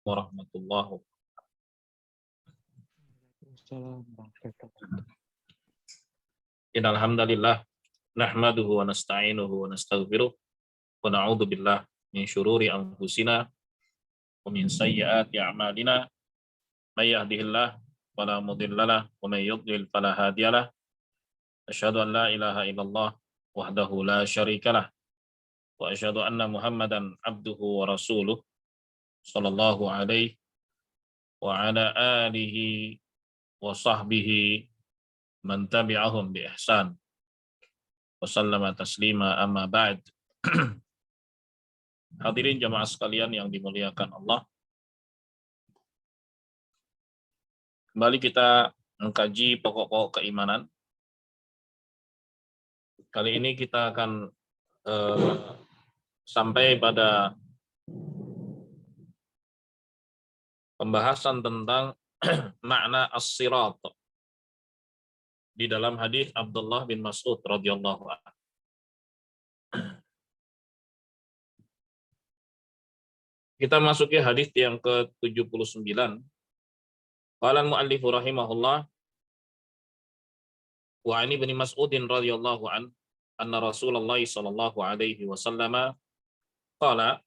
warahmatullahi wabarakatuh. Innal hamdalillah nahmaduhu wa nasta'inuhu wa nastaghfiruh wa na'udzu billahi min syururi anfusina wa min sayyiati a'malina may yahdihillahu fala mudhillalah wa may yudlil fala hadiyalah. Asyhadu an la ilaha illallah wahdahu la syarikalah wa asyhadu anna Muhammadan abduhu wa rasuluh sallallahu alaihi wa ala alihi wa sahbihi man tabi'ahum bi ihsan wa sallama taslima amma ba'd. Hadirin jamaah sekalian yang dimuliakan Allah, kembali kita mengkaji pokok-pokok keimanan. Kali ini kita akan sampai pada pembahasan tentang makna as-sirat di dalam hadis Abdullah bin Mas'ud radhiyallahu anhu. Kita masuki hadis yang ke-79. Qala al-mu'allif rahimahullah wa 'an ibni Mas'udin radhiyallahu an anna Rasulullah sallallahu alaihi wasallam qala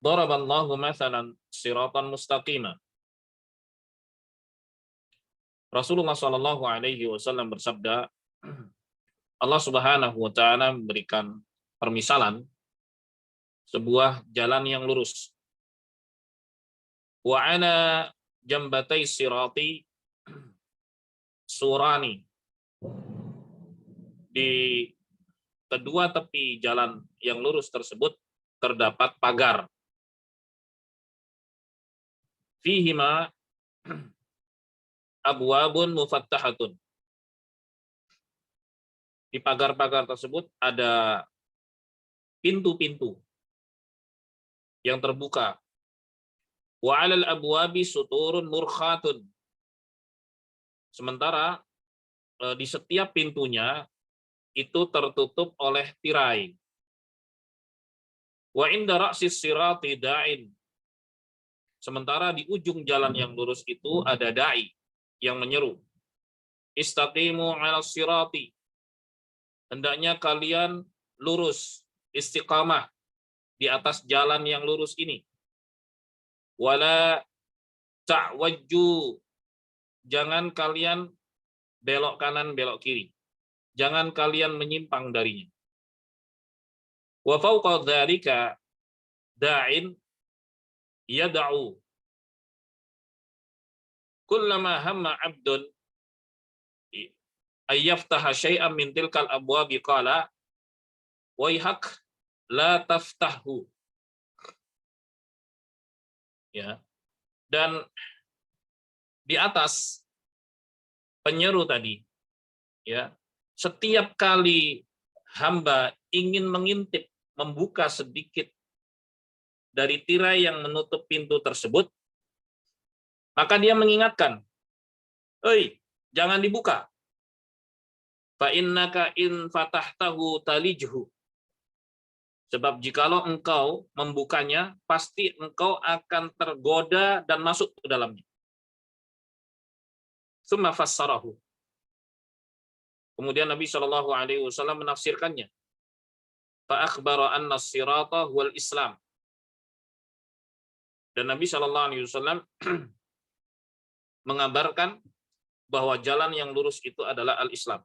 daraballahu mathalan siratan mustaqima. Rasulullah sallallahu alaihi wasallam bersabda, Allah Subhanahu wa taala memberikan permisalan sebuah jalan yang lurus. Wa ana jambatai sirati surani. Di kedua tepi jalan yang lurus tersebut terdapat pagar. Fihima abwabun mufattahatun. Di pagar-pagar tersebut ada pintu-pintu yang terbuka. Wa 'alal abwabi suturun murkhatun. Sementara di setiap pintunya itu tertutup oleh tirai. Wa inda ra'sis sirati da'in. Sementara di ujung jalan yang lurus itu ada dai yang menyeru, istaqimu 'alas sirati. Hendaknya kalian lurus, istiqamah di atas jalan yang lurus ini. Wala ta'wajju. Jangan kalian belok kanan, belok kiri. Jangan kalian menyimpang darinya. Wa fawqa dzalika da'in yad'u. Kullama hamma 'abdun ayyaftaha syai'an min tilkal abwabi qala waihak la taftahu. Ya. Dan di atas penyeru tadi, ya, setiap kali hamba ingin mengintip, membuka sedikit dari tirai yang menutup pintu tersebut, maka dia mengingatkan, "Oi, jangan dibuka. Fa innaka in fatahtahu talijhu." Sebab jikalau engkau membukanya, pasti engkau akan tergoda dan masuk ke dalamnya. Tsumma fassarahu. Kemudian Nabi Shallallahu alaihi wasallam menafsirkannya. Fa akhbara anna as-sirata huwal Islam. Dan Nabi Shallallahu alaihi wasallam mengabarkan bahwa jalan yang lurus itu adalah al-Islam.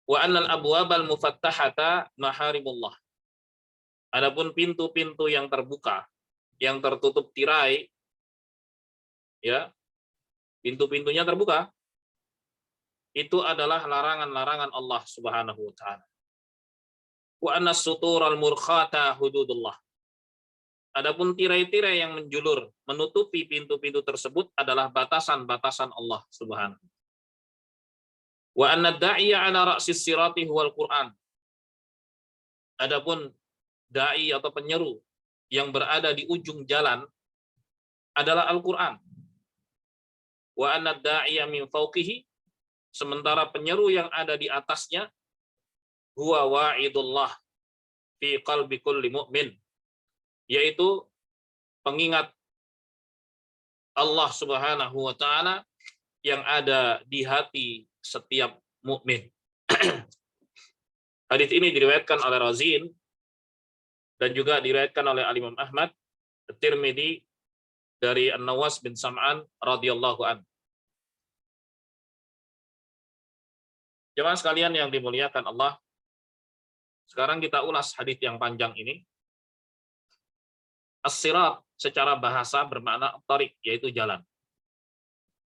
Wa annal abwabal mufattahata maharimullah. Adapun pintu-pintu yang terbuka, yang tertutup tirai, ya, pintu-pintunya terbuka, itu adalah larangan-larangan Allah Subhanahu wa taala. Wa annas sutural murkhata hududullah. Adapun tirai-tirai yang menjulur menutupi pintu-pintu tersebut adalah batasan-batasan Allah Subhanahu. Wa anna da'iya 'ala ra'sis sirati huwal Qur'an. Adapun dai atau penyeru yang berada di ujung jalan adalah Al-Qur'an. Wa anna da'iya min fawqihi, sementara penyeru yang ada di atasnya huwa wa'idullah fi qalbi kulli mu'min. yaitu pengingat Allah Subhanahu wa taala yang ada di hati setiap mukmin. Hadis ini diriwayatkan oleh Razin dan juga diriwayatkan oleh Imam Ahmad, At-Tirmidzi dari An-Nawas bin Sam'an radhiyallahu an. Jemaah sekalian yang dimuliakan Allah, sekarang kita ulas hadis yang panjang ini. As-sirat secara bahasa bermakna tariq, yaitu jalan.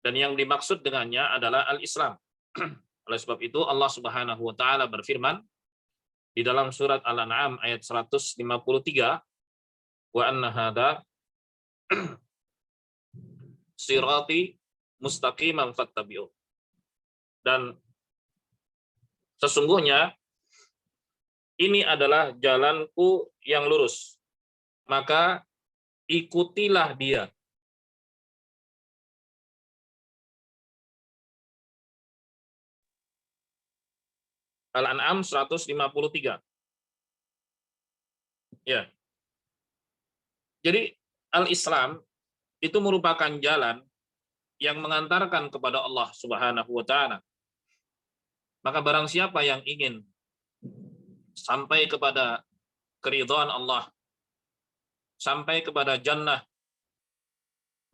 Dan yang dimaksud dengannya adalah al-Islam. Oleh sebab itu Allah Subhanahu wa taala berfirman di dalam surat Al-An'am ayat 153, wa anna hadza sirati mustaqiman fattabi'u. Dan sesungguhnya ini adalah jalanku yang lurus, maka ikutilah dia. Al-An'am 153. Ya. Jadi al-Islam itu merupakan jalan yang mengantarkan kepada Allah Subhanahu wa taala. Maka barang siapa yang ingin sampai kepada keridhaan Allah, sampai kepada jannah,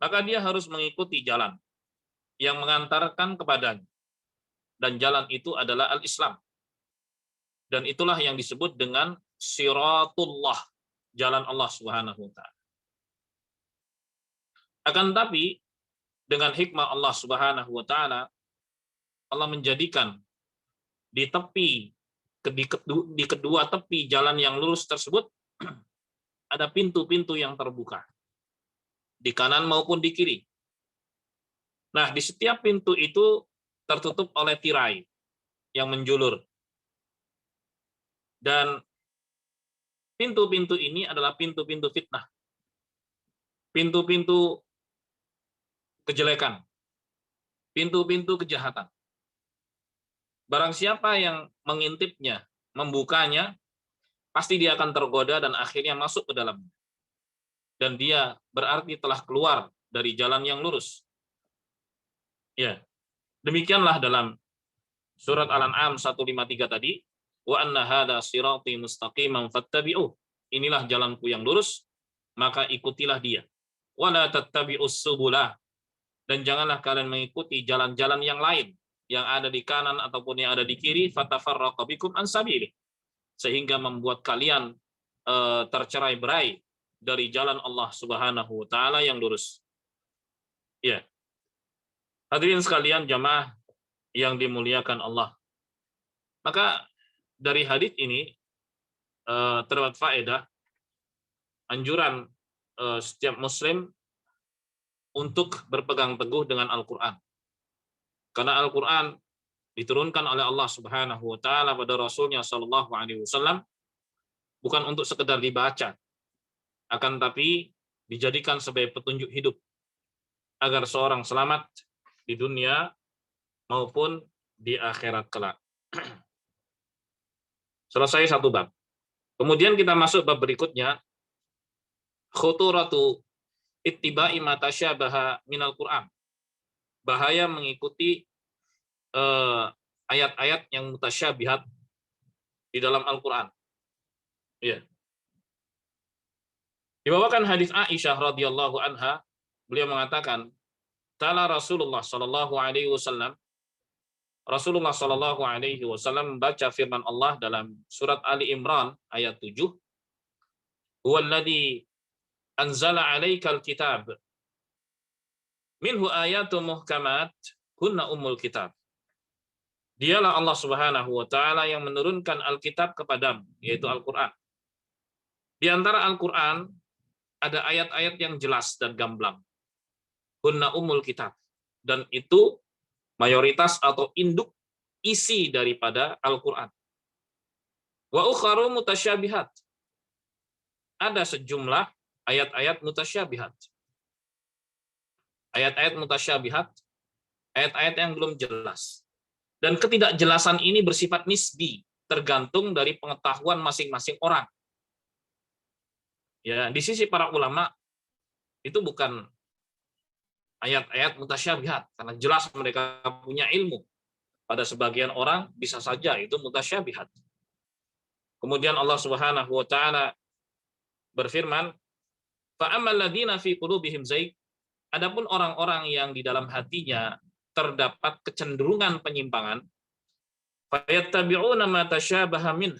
maka dia harus mengikuti jalan yang mengantarkan kepadanya. Dan jalan itu adalah al-Islam. Dan itulah yang disebut dengan siratullah, jalan Allah Subhanahu wa taala. Akan tapi dengan hikmah Allah Subhanahu wa taala, Allah menjadikan di kedua tepi jalan yang lurus tersebut ada pintu-pintu yang terbuka di kanan maupun di kiri. Nah, di setiap pintu itu tertutup oleh tirai yang menjulur. Dan pintu-pintu ini adalah pintu-pintu fitnah, pintu-pintu kejelekan, pintu-pintu kejahatan. Barang siapa yang mengintipnya, membukanya, pasti dia akan tergoda dan akhirnya masuk ke dalamnya. Dan dia berarti telah keluar dari jalan yang lurus. Ya. Demikianlah dalam surat Al-An'am 153 tadi, wa anna hadza sirati mustaqiman fattabi'uh. Inilah jalanku yang lurus, maka ikutilah dia. Wa la tattabi'us subula. Dan janganlah kalian mengikuti jalan-jalan yang lain yang ada di kanan ataupun yang ada di kiri, fatafarraqu bikum an sabilih, sehingga membuat kalian tercerai-berai dari jalan Allah Subhanahu wa taala yang lurus. Ya. Hadirin sekalian jamaah yang dimuliakan Allah. Maka dari hadis ini terdapat faedah anjuran setiap muslim untuk berpegang teguh dengan Al-Qur'an. Karena Al-Qur'an diturunkan oleh Allah Subhanahu wa taala pada Rasulnya sallallahu alaihi wasallam bukan untuk sekedar dibaca, akan tapi dijadikan sebagai petunjuk hidup agar seorang selamat di dunia maupun di akhirat kelak. Selesai satu bab. Kemudian kita masuk bab berikutnya, khuturatu ittiba'i ma tasyabaha minal Qur'an. Bahaya mengikuti ayat-ayat yang mutasyabihat di dalam Al-Qur'an. Ya. Dibawakan hadis Aisyah radhiyallahu anha, beliau mengatakan, "Tala Rasulullah sallallahu alaihi wasallam." Rasulullah sallallahu alaihi wasallam membaca firman Allah dalam surat Ali Imran ayat 7. "Huwallazi anzala 'alaikal kitab. Minhu ayatun muhkamat, hunna ummul kitab." Dialah Allah Subhanahu wa taala yang menurunkan Alkitab kepadamu, yaitu Al-Qur'an. Di antara Al-Qur'an ada ayat-ayat yang jelas dan gamblang. Hunna ummul kitab. Dan itu mayoritas atau induk isi daripada Al-Qur'an. Wa ukharu mutasyabihat. Ada sejumlah ayat-ayat mutasyabihat. Ayat-ayat mutasyabihat, ayat-ayat yang belum jelas. Dan ketidakjelasan ini bersifat nisbi, tergantung dari pengetahuan masing-masing orang. Ya, di sisi para ulama itu bukan ayat-ayat mutasyabihat karena jelas mereka punya ilmu. Pada sebagian orang bisa saja itu mutasyabihat. Kemudian Allah Subhanahu wa taala berfirman, "Fa ammal ladzina fi qulubihim zaig." Adapun orang-orang yang di dalam hatinya terdapat kecenderungan penyimpangan, fayattabi'una ma tasyabaha min.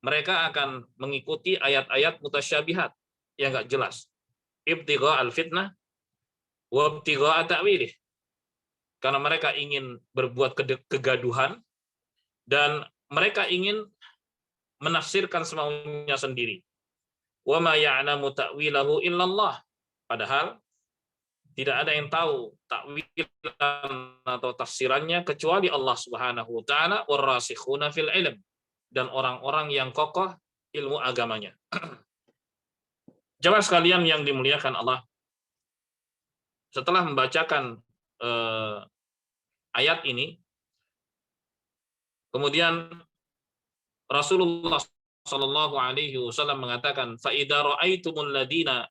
Mereka akan mengikuti ayat-ayat mutasyabihat yang enggak jelas. Ibtigha al-fitnah wa ibtigha ta'wilih. Karena mereka ingin berbuat kegaduhan dan mereka ingin menafsirkan semaunya sendiri. Wa ma ya'lamu ta'wilahu illallah. Padahal tidak ada yang tahu takwilan atau tafsirannya kecuali Allah Subhanahu wa taala warasikhuna fil ilm, dan orang-orang yang kokoh ilmu agamanya. Jamaah sekalian yang dimuliakan Allah, setelah membacakan ayat ini, kemudian Rasulullah Shallallahu Alaihi Wasallam mengatakan, fa idza ra'aitumul ladina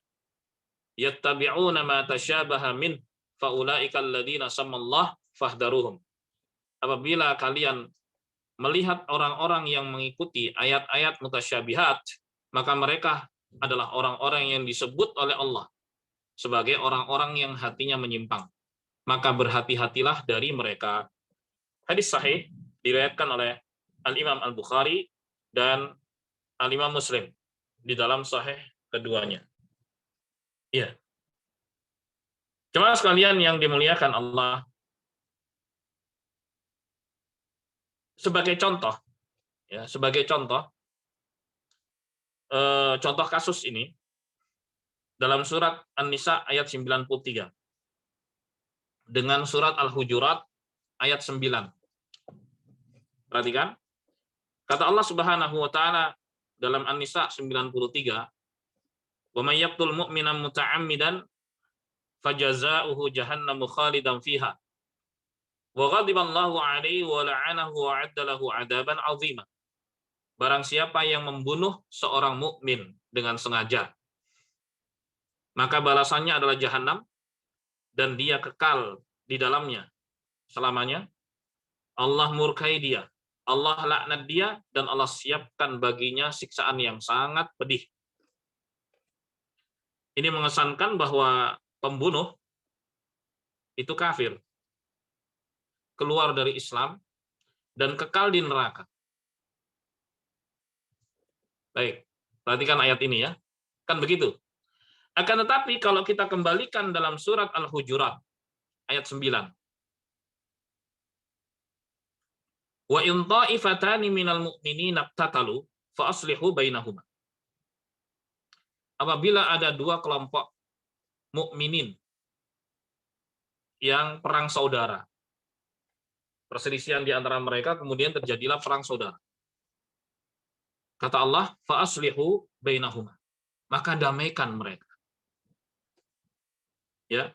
yattabi'una ma tasyabaha min faulaika alladziina samallah fahdaruhum. Apabila kalian melihat orang-orang yang mengikuti ayat-ayat mutasyabihat, maka mereka adalah orang-orang yang disebut oleh Allah sebagai orang-orang yang hatinya menyimpang. Maka berhati-hatilah dari mereka. Hadis sahih diriwayatkan oleh Al-Imam Al-Bukhari dan Al-Imam Muslim di dalam sahih keduanya. Iya. Jemaah sekalian yang dimuliakan Allah, sebagai contoh, ya, sebagai contoh kasus ini dalam surat An-Nisa ayat 93 dengan surat Al-Hujurat ayat 9. Perhatikan. Kata Allah Subhanahu wa taala dalam An-Nisa 93, "Wa may yaqtul mu'mina muta'ammidan fajazaohu jahannamu khalidan fiha. Wa ghadiballahu 'alaihi wa la'anahu wa 'adda lahu 'adaban 'azima." Barang siapa yang membunuh seorang mukmin dengan sengaja, maka balasannya adalah jahanam dan dia kekal di dalamnya selamanya. Allah murkai dia, Allah laknat dia, dan Allah siapkan baginya siksaan yang sangat pedih. Ini mengesankan bahwa pembunuh itu kafir, keluar dari Islam, dan kekal di neraka. Baik, perhatikan ayat ini ya. Kan begitu. Akan tetapi kalau kita kembalikan dalam surat Al-Hujurat ayat 9. Wa in ta'ifatani minal mu'minina iqtatalu fa aslihu bainahuma. Apabila ada dua kelompok mukminin yang perang saudara, perselisihan di antara mereka, kemudian terjadilah perang saudara. Kata Allah, fa aslihu bainahuma. Maka damaikan mereka. Ya.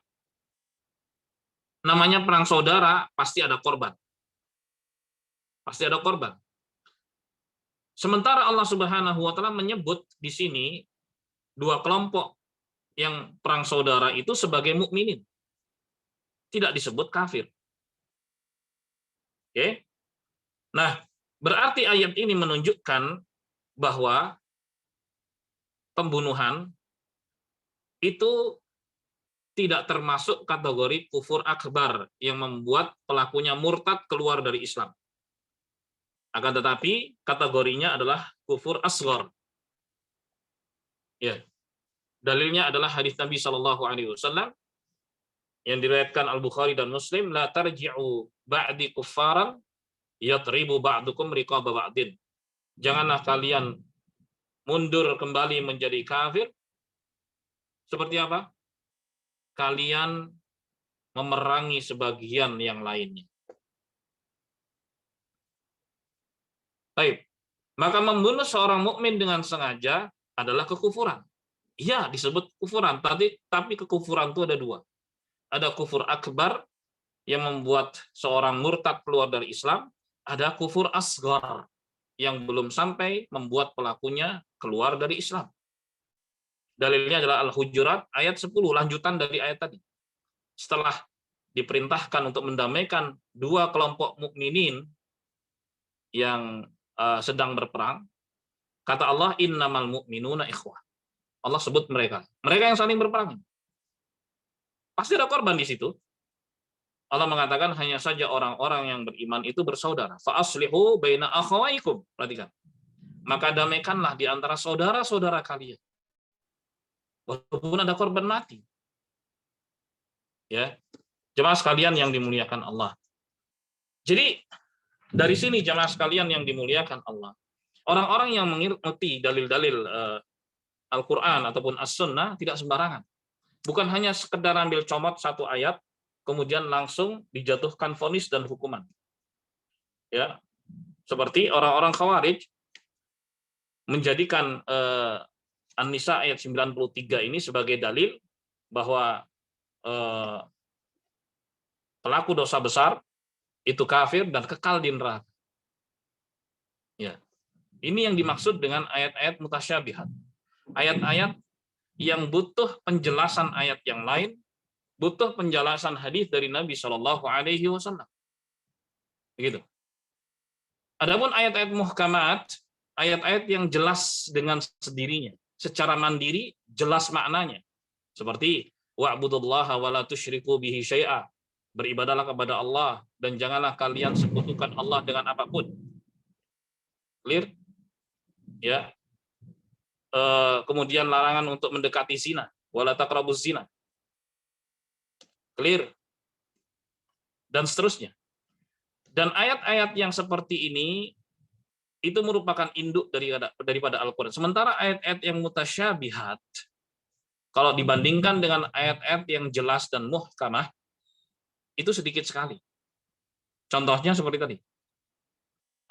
Namanya perang saudara pasti ada korban. Pasti ada korban. Sementara Allah Subhanahu wa taala menyebut di sini dua kelompok yang perang saudara itu sebagai mukminin. Tidak disebut kafir. Oke. Nah, berarti ayat ini menunjukkan bahwa pembunuhan itu tidak termasuk kategori kufur akbar yang membuat pelakunya murtad keluar dari Islam. Akan tetapi kategorinya adalah kufur asghar. Ya. Dalilnya adalah hadis Nabi Shallallahu Alaihi Wasallam yang diriwayatkan Al-Bukhari dan Muslim, la tarji'u ba'di kuffaran yatribu ba'dukum riqaba ba'din. Janganlah kalian mundur kembali menjadi kafir. Seperti apa? Kalian memerangi sebagian yang lainnya. Baik. Maka membunuh seorang mukmin dengan sengaja adalah kekufuran. Iya, disebut kufuran. Tapi kekufuran itu ada dua. Ada kufur akbar yang membuat seorang murtad keluar dari Islam. Ada kufur asghar yang belum sampai membuat pelakunya keluar dari Islam. Dalilnya adalah Al-Hujurat ayat 10, lanjutan dari ayat tadi. Setelah diperintahkan untuk mendamaikan dua kelompok mukminin yang sedang berperang, kata Allah, innamal mu'minuna ikhwah. Allah sebut mereka yang saling berperang. Pasti ada korban di situ. Allah mengatakan hanya saja orang-orang yang beriman itu bersaudara. Fa aslihu baina akhawaikum. Perhatikan. Maka damaikanlah di antara saudara-saudara kalian. Walaupun ada korban mati. Ya. Jemaah sekalian yang dimuliakan Allah. Jadi dari sini jemaah sekalian yang dimuliakan Allah, orang-orang yang mengerti dalil-dalil Al-Qur'an ataupun As-Sunnah tidak sembarangan. Bukan hanya sekedar ambil comot satu ayat kemudian langsung dijatuhkan vonis dan hukuman. Ya. Seperti orang-orang Khawarij menjadikan An-Nisa ayat 93 ini sebagai dalil bahwa pelaku dosa besar itu kafir dan kekal di neraka. Ya. Ini yang dimaksud dengan ayat-ayat mutasyabihat. Ayat-ayat yang butuh penjelasan ayat yang lain, butuh penjelasan hadis dari Nabi Shallallahu Alaihi Wasallam. Begitu. Adapun ayat-ayat muhkamat, ayat-ayat yang jelas dengan sendirinya, secara mandiri jelas maknanya. Seperti wa'budullaha wa la tusyriku bihi syai'a. Beribadahlah kepada Allah dan janganlah kalian sekutukan Allah dengan apapun. Clear? Ya. Kemudian larangan untuk mendekati zina, wala taqrabuz zina. Clear? Dan seterusnya. Dan ayat-ayat yang seperti ini itu merupakan induk daripada Al-Qur'an. Sementara ayat-ayat yang mutasyabihat kalau dibandingkan dengan ayat-ayat yang jelas dan muhkamah itu sedikit sekali. Contohnya seperti tadi.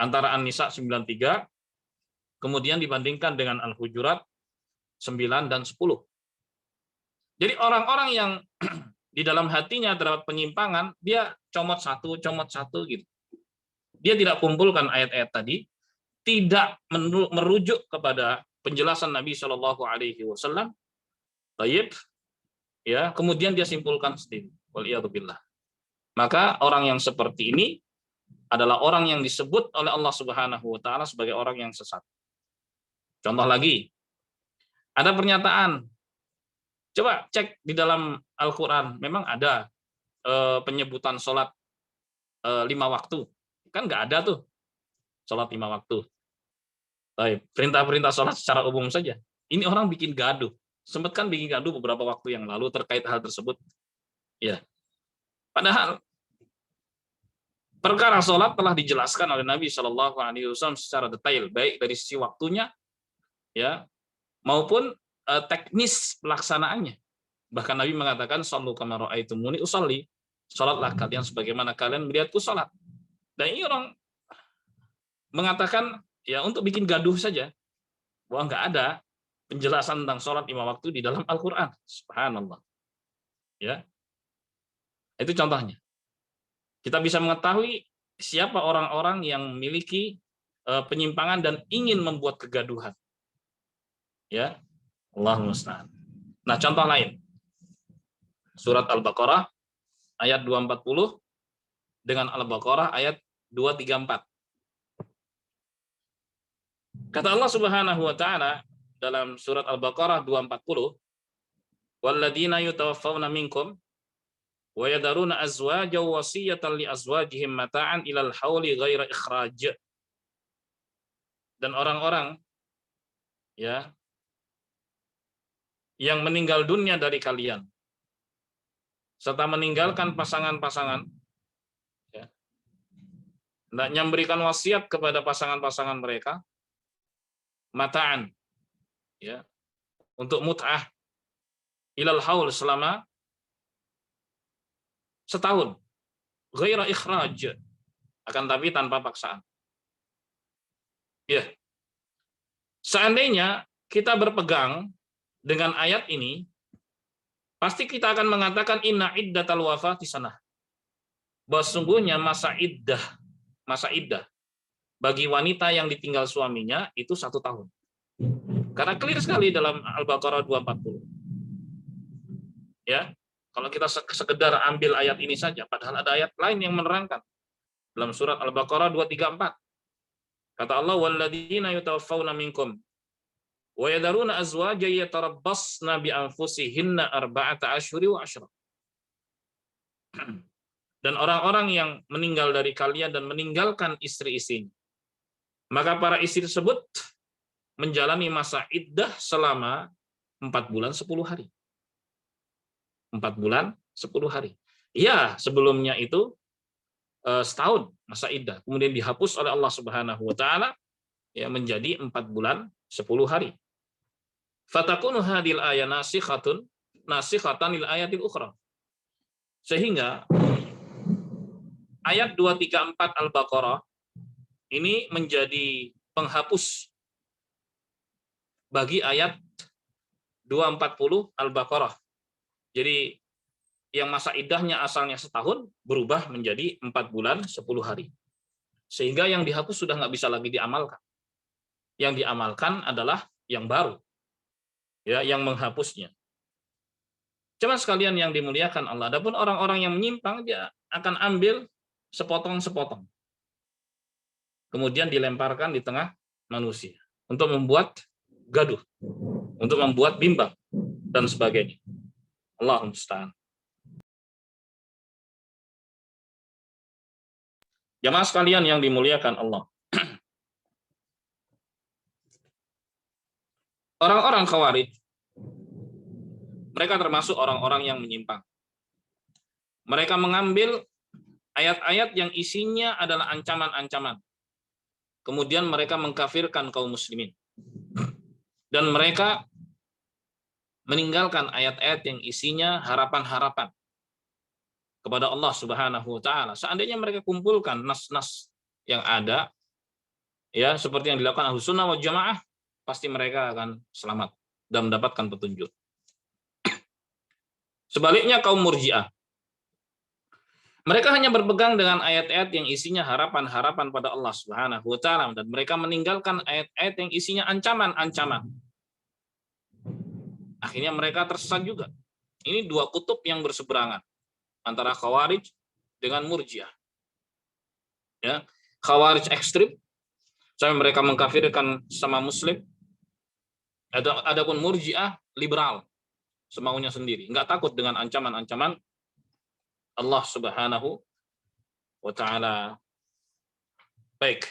Antara An-Nisa 93 kemudian dibandingkan dengan Al-Hujurat 9 dan 10. Jadi orang-orang yang di dalam hatinya terdapat penyimpangan, dia comot satu gitu. Dia tidak kumpulkan ayat-ayat tadi, tidak merujuk kepada penjelasan Nabi Shallallahu Alaihi Wasallam. Tayyib, ya, kemudian dia simpulkan sendiri. Waliyadzubillah. Maka orang yang seperti ini adalah orang yang disebut oleh Allah Subhanahu Wa Taala sebagai orang yang sesat. Contoh lagi, ada pernyataan. Coba cek di dalam Al-Quran, memang ada penyebutan sholat 5 waktu. Kan nggak ada tuh sholat 5 waktu. Perintah-perintah sholat secara umum saja. Ini orang bikin gaduh. Sempat kan bikin gaduh beberapa waktu yang lalu terkait hal tersebut. Ya. Padahal perkara sholat telah dijelaskan oleh Nabi Shallallahu Alaihi Wasallam secara detail, baik dari sisi waktunya, ya, maupun teknis pelaksanaannya. Bahkan Nabi mengatakan, "Shallu kama ra'aitumuni usolli." Salatlah kalian sebagaimana kalian melihatku salat. Dan ini orang mengatakan ya untuk bikin gaduh saja, bahwa nggak ada penjelasan tentang sholat 5 waktu di dalam Al-Quran. Subhanallah. Ya, itu contohnya. Kita bisa mengetahui siapa orang-orang yang memiliki penyimpangan dan ingin membuat kegaduhan. Ya, Allahumma musta'an. Nah, contoh lain. Surat Al-Baqarah ayat 240 dengan Al-Baqarah ayat 234. Kata Allah Subhanahu wa taala dalam surat Al-Baqarah 240, "Walladzina yutawaffawna minkum wa yadaruna azwajan wasiyatan li azwajihim mata'an ilal hauli ghaira ikhraj." Dan orang-orang ya yang meninggal dunia dari kalian serta meninggalkan pasangan-pasangan, ya, hendaknya memberikan wasiat kepada pasangan-pasangan mereka mata'an, ya, untuk mut'ah ilal haul selama setahun, ghaira ikhraj, akan tapi tanpa paksaan. Ya, seandainya kita berpegang dengan ayat ini, pasti kita akan mengatakan inna iddatal wafati sanah. Bahwa sungguhnya masa iddah bagi wanita yang ditinggal suaminya itu 1 tahun. Karena clear sekali dalam Al-Baqarah 240. Ya, kalau kita sekedar ambil ayat ini saja, padahal ada ayat lain yang menerangkan. Dalam surat Al-Baqarah 234. Kata Allah, walladzina yutawaffawna minkum wa yadaruna azwaja yatarabbasna bi anfusihinna arba'ata asyhuri wa asyra. Dan orang-orang yang meninggal dari kalian dan meninggalkan istri-istrinya, maka para istri tersebut menjalani masa iddah selama 4 bulan 10 hari. 4 bulan 10 hari. Ya, sebelumnya itu setahun masa iddah, kemudian dihapus oleh Allah Subhanahu wa taala ya menjadi 4 bulan 10 hari. Fatakunu hadil ayat nasikhatan lil ayatil ukhra. Sehingga ayat 234 Al-Baqarah ini menjadi penghapus bagi ayat 240 Al-Baqarah. Jadi yang masa iddahnya asalnya setahun berubah menjadi 4 bulan 10 hari. Sehingga yang dihapus sudah nggak bisa lagi diamalkan. Yang diamalkan adalah yang baru. Ya, yang menghapusnya. Cuma sekalian yang dimuliakan Allah, adapun orang-orang yang menyimpang dia akan ambil sepotong-sepotong. Kemudian dilemparkan di tengah manusia untuk membuat gaduh, untuk membuat bimbang dan sebagainya. Allahumma musta'an. Jamaah sekalian yang dimuliakan Allah. Orang-orang Khawarij, mereka termasuk orang-orang yang menyimpang. Mereka mengambil ayat-ayat yang isinya adalah ancaman-ancaman. Kemudian mereka mengkafirkan kaum muslimin. Dan mereka meninggalkan ayat-ayat yang isinya harapan-harapan kepada Allah Subhanahu wa taala. Seandainya mereka kumpulkan nas-nas yang ada ya seperti yang dilakukan Ahlus Sunnah wal Jamaah, pasti mereka akan selamat dan mendapatkan petunjuk. Sebaliknya kaum Murji'ah, mereka hanya berpegang dengan ayat-ayat yang isinya harapan-harapan pada Allah Subhanahu wa taala dan mereka meninggalkan ayat-ayat yang isinya ancaman-ancaman. Akhirnya mereka tersesat juga. Ini dua kutub yang berseberangan antara Khawarij dengan Murji'ah. Ya, Khawarij ekstrim sampai mereka mengkafirkan sama muslim. Adapun Murji'ah liberal, semaunya sendiri, enggak takut dengan ancaman-ancaman Allah Subhanahu wa taala. Baik.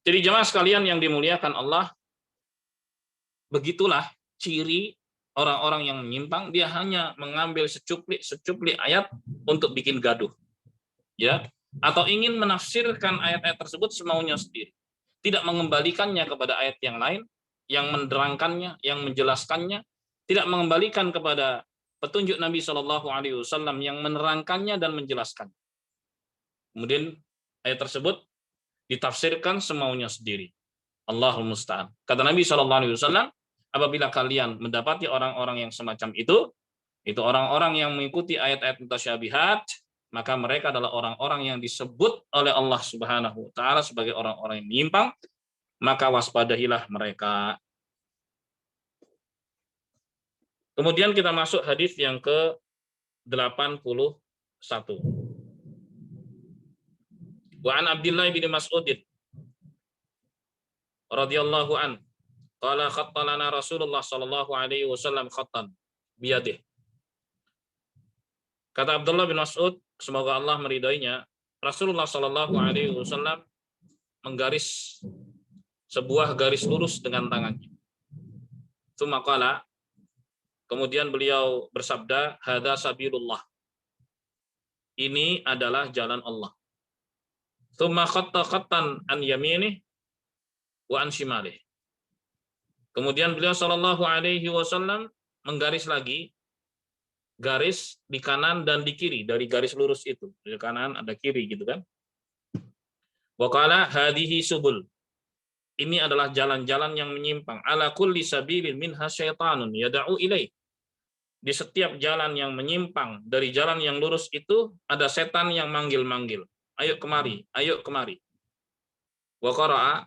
Jadi jemaah sekalian yang dimuliakan Allah, begitulah ciri orang-orang yang menyimpang, dia hanya mengambil secuplik ayat untuk bikin gaduh. Ya, atau ingin menafsirkan ayat-ayat tersebut semaunya sendiri. Tidak mengembalikannya kepada ayat yang lain yang menerangkannya, yang menjelaskannya, tidak mengembalikan kepada petunjuk Nabi Shallallahu Alaihi Wasallam yang menerangkannya dan menjelaskan. Kemudian ayat tersebut ditafsirkan semaunya sendiri. Allahumma musta'an. Kata Nabi Shallallahu Alaihi Wasallam, apabila kalian mendapati orang-orang yang semacam itu orang-orang yang mengikuti ayat-ayat mutasyabihat, maka mereka adalah orang-orang yang disebut oleh Allah Subhanahu wa taala sebagai orang-orang yang menyimpang, maka waspadahilah mereka. Kemudian kita masuk hadis yang ke-81. Wa an Abdullah bin Mas'ud radhiyallahu an qala khatta lana Rasulullah sallallahu alaihi wasallam khattan biyadih. Kata Abdullah bin Mas'ud, semoga Allah meridainya, Rasulullah sallallahu alaihi wasallam menggaris sebuah garis lurus dengan tangannya. Tsumma qala, kemudian beliau bersabda, hadza sabilullah. Ini adalah jalan Allah. Tsumma khatta khattan an yaminih wa an shimalih. Kemudian beliau sallallahu alaihi wasallam menggaris lagi garis di kanan dan di kiri dari garis lurus itu. Di kanan ada kiri gitu kan. Wa qala hadhihi subul. Ini adalah jalan-jalan yang menyimpang. Ala kulli sabilin minha syaitanun yad'u ilaih. Di setiap jalan yang menyimpang dari jalan yang lurus itu ada setan yang manggil-manggil. Ayo kemari, ayo kemari. Wa qara'a.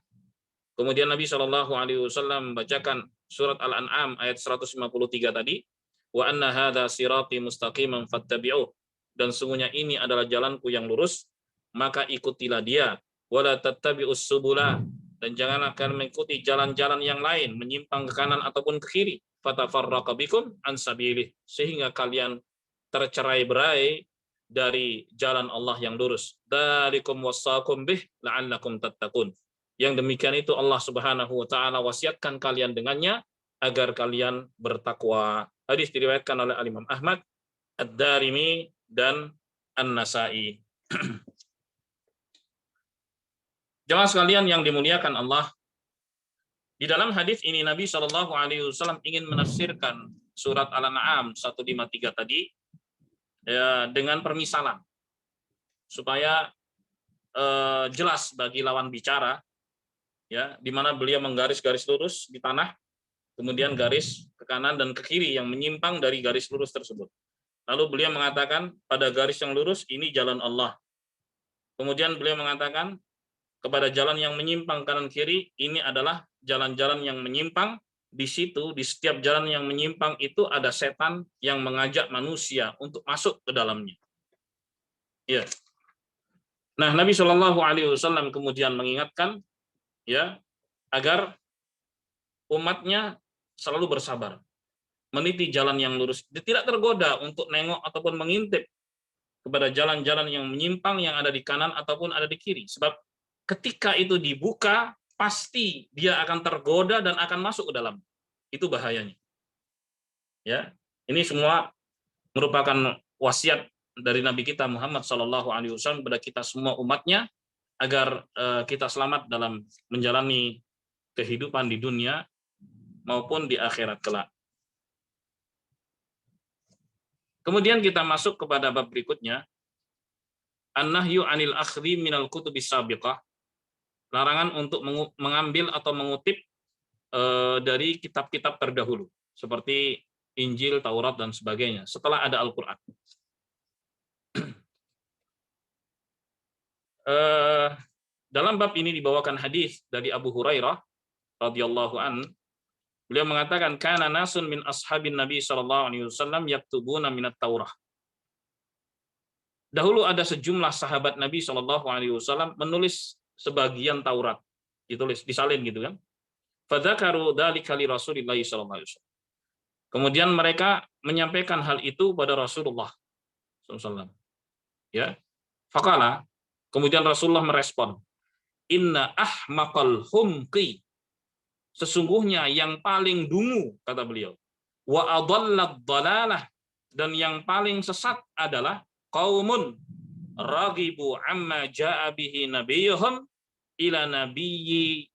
Kemudian Nabi Shallallahu Alaihi Wasallam membacakan surat Al-An'am ayat 153 tadi, wa anna hadza sirati mustaqiman fattabi'uh, dan sungguhnya ini adalah jalanku yang lurus, maka ikutilah dia, wala tattabi'us subula, dan janganlah kalian mengikuti jalan-jalan yang lain menyimpang ke kanan ataupun ke kiri, fatafarraqa bikum an sabilih, sehingga kalian tercerai-berai dari jalan Allah yang lurus. Dzalikum wassaqum bih la'allakum tattaqun. Yang demikian itu Allah Subhanahu wa taala wasiatkan kalian dengannya agar kalian bertakwa. Hadis diriwayatkan oleh Imam Ahmad, Ad-Darimi dan An-Nasa'i. Jemaah sekalian yang dimuliakan Allah, di dalam hadis ini Nabi Shallallahu Alaihi Wasallam ingin menafsirkan surat Al-An'am 153 tadi ya, dengan permisalan supaya jelas bagi lawan bicara, ya, di mana beliau menggaris-garis lurus di tanah, kemudian garis ke kanan dan ke kiri yang menyimpang dari garis lurus tersebut. Lalu beliau mengatakan pada garis yang lurus ini jalan Allah. Kemudian beliau mengatakan kepada jalan yang menyimpang kanan kiri ini adalah jalan-jalan yang menyimpang. Di situ, di setiap jalan yang menyimpang itu ada setan yang mengajak manusia untuk masuk ke dalamnya. Ya. Nah, Nabi Shallallahu Alaihi Wasallam kemudian mengingatkan, ya, agar umatnya selalu bersabar, meniti jalan yang lurus, tidak tergoda untuk nengok ataupun mengintip kepada jalan-jalan yang menyimpang yang ada di kanan ataupun ada di kiri. Sebab ketika itu dibuka, pasti dia akan tergoda dan akan masuk ke dalam. Itu bahayanya. Ya, ini semua merupakan wasiat dari Nabi kita Muhammad Shallallahu Alaihi Wasallam kepada kita semua umatnya agar kita selamat dalam menjalani kehidupan di dunia maupun di akhirat kelak. Kemudian kita masuk kepada bab berikutnya, an-nahyu 'anil akhdhi minal kutubis sabiqah, larangan untuk mengambil atau mengutip dari kitab-kitab terdahulu seperti Injil, Taurat dan sebagainya setelah ada Al-Qur'an. Dalam bab ini dibawakan hadis dari Abu Hurairah radhiyallahu an, beliau mengatakan kana nasun min ashabin Nabi sallallahu alaihi wasallam yaktubuna minat Taurah. Dahulu ada sejumlah sahabat Nabi sallallahu alaihi wasallam menulis sebagian Taurat, ditulis disalin gitu kan. Fadzakaru dzalika li Rasulillah sallallahu alaihi wasallam. Kemudian mereka menyampaikan hal itu pada Rasulullah sallallahu alaihi wasallam. Ya. Faqala, kemudian Rasulullah merespon, inna ahmaqal humqi, sesungguhnya yang paling dungu, kata beliau, wa adallad dalalah, dan yang paling sesat adalah qaumun ragibu amma jaa bihi nabiyuhum ila nabiyyi